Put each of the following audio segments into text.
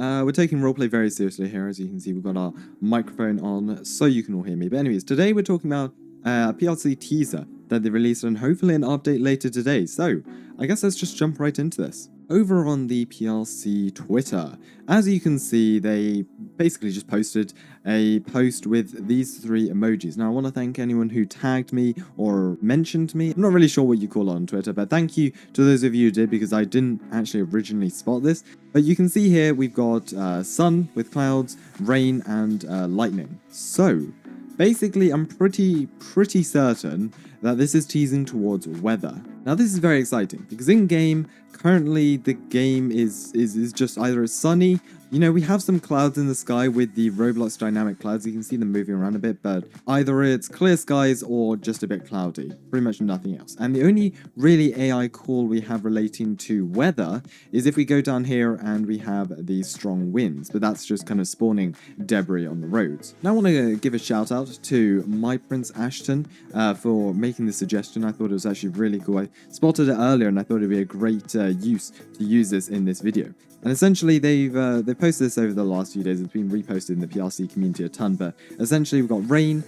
We're taking roleplay very seriously here. As you can see, we've got our microphone on so you can all hear me. But anyways, today we're talking about a PLC teaser that they released and hopefully an update later today. So I guess let's just jump right into this. Over on the PLC Twitter, as you can see, they basically just posted a post with these three emojis. Now, I want to thank anyone who tagged me or mentioned me. I'm not really sure what you call it on Twitter, but thank you to those of you who did, because I didn't actually originally spot this. But you can see here we've got sun with clouds, rain, and lightning. So basically, I'm pretty certain that this is teasing towards weather. Now, this is very exciting because in-game, currently the game is just either it's sunny. You know, we have some clouds in the sky with the Roblox dynamic clouds. You can see them moving around a bit, but either it's clear skies or just a bit cloudy. Pretty much nothing else. And the only really AI call we have relating to weather is if we go down here and we have these strong winds, but that's just kind of spawning debris on the roads. Now I want to give a shout out to my Prince Ashton for making the suggestion. I thought it was actually really cool. I spotted it earlier and I thought it'd be a great use to use this in this video. And essentially, they've posted this over the last few days. It's been reposted in the PLC community a ton. But essentially, we've got rain.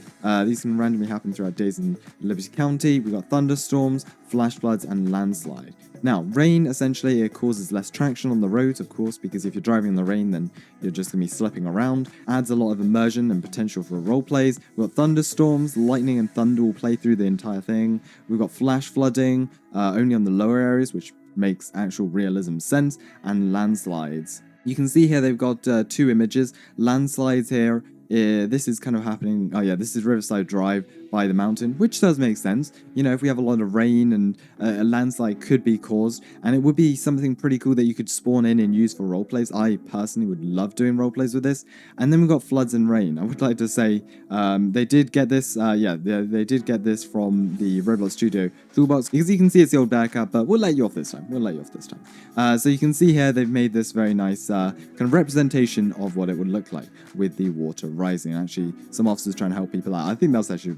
These can randomly happen throughout days in Liberty County. We've got thunderstorms, flash floods, and landslide. Now, rain, essentially, it causes less traction on the roads, of course, because if you're driving in the rain, then you're just going to be slipping around. Adds a lot of immersion and potential for role plays. We've got thunderstorms, lightning and thunder will play through the entire thing. We've got flash flooding, only on the lower areas, which makes actual realism sense, and landslides. You can see here they've got two images. Landslides here. This is kind of happening. Oh yeah, this is Riverside Drive by the mountain, which does make sense. You know, if we have a lot of rain and a landslide could be caused, and it would be something pretty cool that you could spawn in and use for roleplays. I personally would love doing roleplays with this. And then we've got floods and rain. I would like to say they did get this. They did get this from the Roblox Studio toolbox, because you can see it's the old backup, but we'll let you off this time. So you can see here they've made this very nice kind of representation of what it would look like with the water rising. Actually, some officers trying to help people out. I think that's actually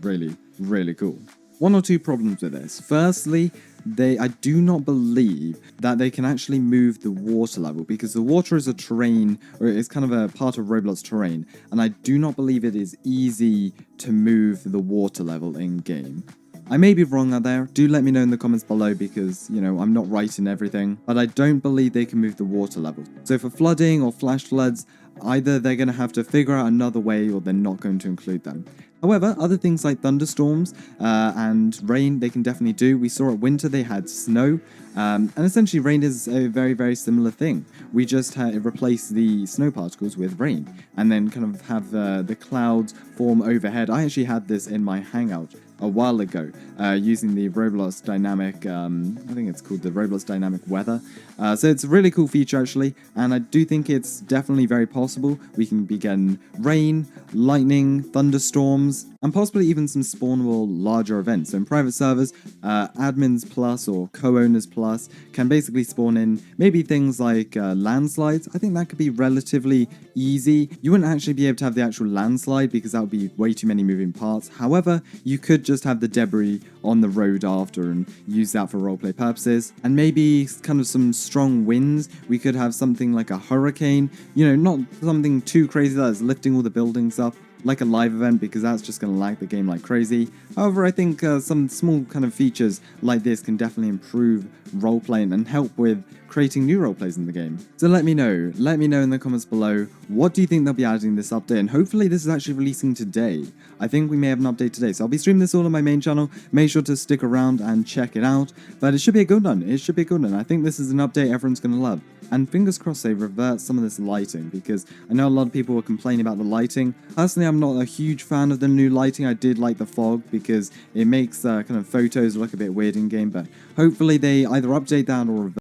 really cool. One or two problems with this. Firstly, I do not believe that they can actually move the water level, because the water is a terrain, or it's kind of a part of Roblox terrain, and I do not believe it is easy to move the water level in game. I may be wrong out there. Do let me know in the comments below, because, you know, I'm not right in everything, but I don't believe they can move the water level. So for flooding or flash floods, either they're going to have to figure out another way or they're not going to include them. However, other things like thunderstorms and rain, they can definitely do. We saw at winter they had snow, and essentially rain is a very similar thing. We just replace the snow particles with rain, and then kind of have the clouds form overhead. I actually had this in my Hangout a while ago using the Roblox dynamic, I think it's called the Roblox dynamic weather. So it's a really cool feature actually, and I do think it's definitely very possible. We can be getting rain, lightning, thunderstorms, and possibly even some spawnable larger events. So in private servers, admins plus or co-owners plus can basically spawn in maybe things like landslides. I think that could be relatively easy. You wouldn't actually be able to have the actual landslide because that would be way too many moving parts. However, you could just have the debris on the road after and use that for roleplay purposes. And maybe kind of some strong winds. We could have something like a hurricane, you know, not something too crazy that is lifting all the buildings up like a live event, because that's just going to lag the game like crazy. However, I think some small kind of features like this can definitely improve roleplaying and help with creating new roleplays in the game. So let me know in the comments below, what do you think they'll be adding this update? And hopefully this is actually releasing today. I think we may have an update today, so I'll be streaming this all on my main channel. Make sure to stick around and check it out, but it should be a good one. I think this is an update everyone's going to love. And fingers crossed they revert some of this lighting, because I know a lot of people were complaining about the lighting. Personally, I'm not a huge fan of the new lighting. I did like the fog because it makes kind of photos look a bit weird in game, but hopefully they either update that or revert